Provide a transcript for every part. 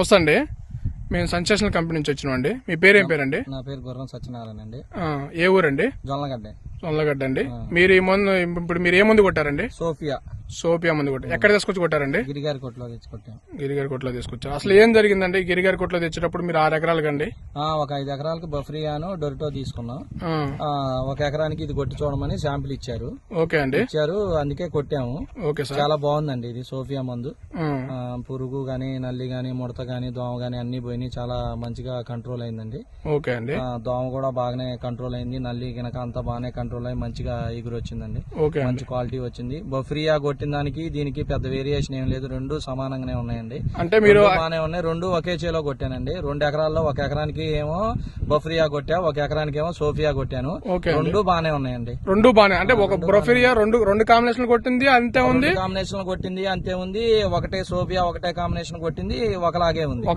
నమస్తే అండి. మేము సెన్సేషనల్ కంపెనీ నుంచి వచ్చినామండి. మీ పేరు ఏం పేరండి? నా పేరు గుర్రం సత్యనారాయణ అండి. ఏ ఊరండి? జొన్నలగడ్డ అండి. మీరు ఈ మందు ఇప్పుడు మీరు ఏ మందు కొట్టారండి? సోఫియా మందు కొట్టారు. ఎక్కడ తీసుకొచ్చి కొట్టారండి? గిరిగారి కొట్లో తెచ్చుకొట్టాం. గిరిగారి కొట్లో తీసుకొచ్చారు. అసలు ఏం జరిగిందండి గిరిగారి కొట్లో తెచ్చేటప్పుడు? మీరు 6 ఎకరాలకి అండి? ఒక 5 ఎకరాలకు బఫ్రియాను డొరిటో తీసుకున్నాం. 1 ఎకరానికి ఇది కొట్టి చూడమని శాంపిల్ ఇచ్చారు. ఓకే అండి. ఇచ్చారు, అందుకే కొట్టాము. Okay sir. చాలా బాగుందండి ఇది సోఫియా మందు. పురుగు గాని, నల్లి గాని, ముడత గాని, దోమ గాని అన్ని పోయినాయి. చాలా మంచిగా కంట్రోల్ అయిందండి. ఓకే అండి. దోమ కూడా బాగానే కంట్రోల్ అయింది. నల్లి గినక అంతా బాగానే కంట్రోల్ అయ్యి మంచిగా ఎగురు వచ్చిందండి. మంచి క్వాలిటీ వచ్చింది. బఫ్రియా కొట్టిన దానికి దీనికి పెద్ద వేరియేషన్ ఏం లేదు, రెండు సమానంగానే ఉన్నాయండి. అంటే మీరు బాగానే ఉన్నాయి. రెండు ఒకే చేలో కొట్టానండి. 2 ఎకరాల్లో 1 ఎకరానికి ఏమో బఫ్రియా కొట్టా, 1 ఎకరానికి ఏమో సోఫియా కొట్టాను. రెండు బాగానే ఉన్నాయండి. రెండు బాగానే అంటే ఒక బఫ్రియా రెండు కాంబినేషన్ కొట్టింది అంతే ఉంది. కాంబినేషన్ కొట్టింది అంతే ఉంది. ఒకటే సోఫియా ఒకటే కాంబినేషన్ కొట్టింది, ఒకలాగే ఉంది.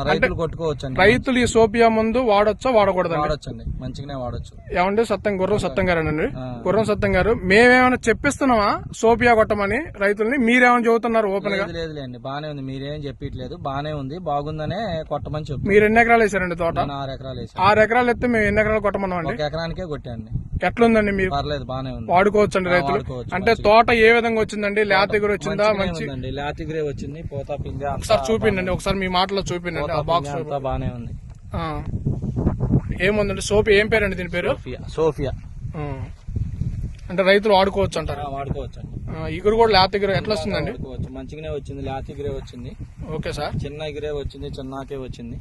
రైతులు కొట్టుకోవచ్చు. రైతులు ఈ సోఫియా మందు వాడొచ్చా వాడకూడదు? వాడొచ్చండి, మంచిగానే వాడొచ్చు. ఏమంటే గుర్రం సత్యం గారు అండి. గుర్రం సత్యం గారు, మేమేమైనా చెప్పిస్తున్నామా సోఫియా కొట్టమని రైతుల్ని? మీరేమైనా చెబుతున్నారు ఓపెన్ గా? లేదులేండి, బానే ఉంది. మీరేం చెప్పట్లేదు, బానే ఉంది, బాగుందనే కొట్టమని చెప్పి. మీరు ఎన్ని ఎకరాలు వేసారండి తోట? 6 ఎకరాలు వేసాను. 6 ఎకరాలు ఎత్తే మేము ఎన్ని ఎకరాలు కొట్టమన్నామండి? 1 ఎకరానికే కొట్టాండి. ఎట్లుందండి? మీరు పర్లేదు, బానే ఉంది, వాడుకోవచ్చు అండి రైతులు. అంటే తోట ఏ విధంగా వచ్చిందండి? లేతగిరి వచ్చిందా? మంచి లేతగిరే వచ్చింది. పోతా పిండి ఒకసారి చూపిండండి, ఒకసారి మీ మాటలో చూపిండండి. ఆ బాక్స్ బానే ఉంది. ఏముందండి సోఫీ? ఏం పేరండి దీని పేరు? సోఫియా. అంటే రైతులు వాడుకోవచ్చు అంటారు? వాడుకోవచ్చు అండి. ఇగురు కూడా లేతగిరి ఎట్లా వస్తుందండి? మంచిగానే వచ్చింది. లేతగిరే వచ్చింది. Okay sir. చిన్న ఎగిరే వచ్చింది, చిన్నాకే వచ్చింది.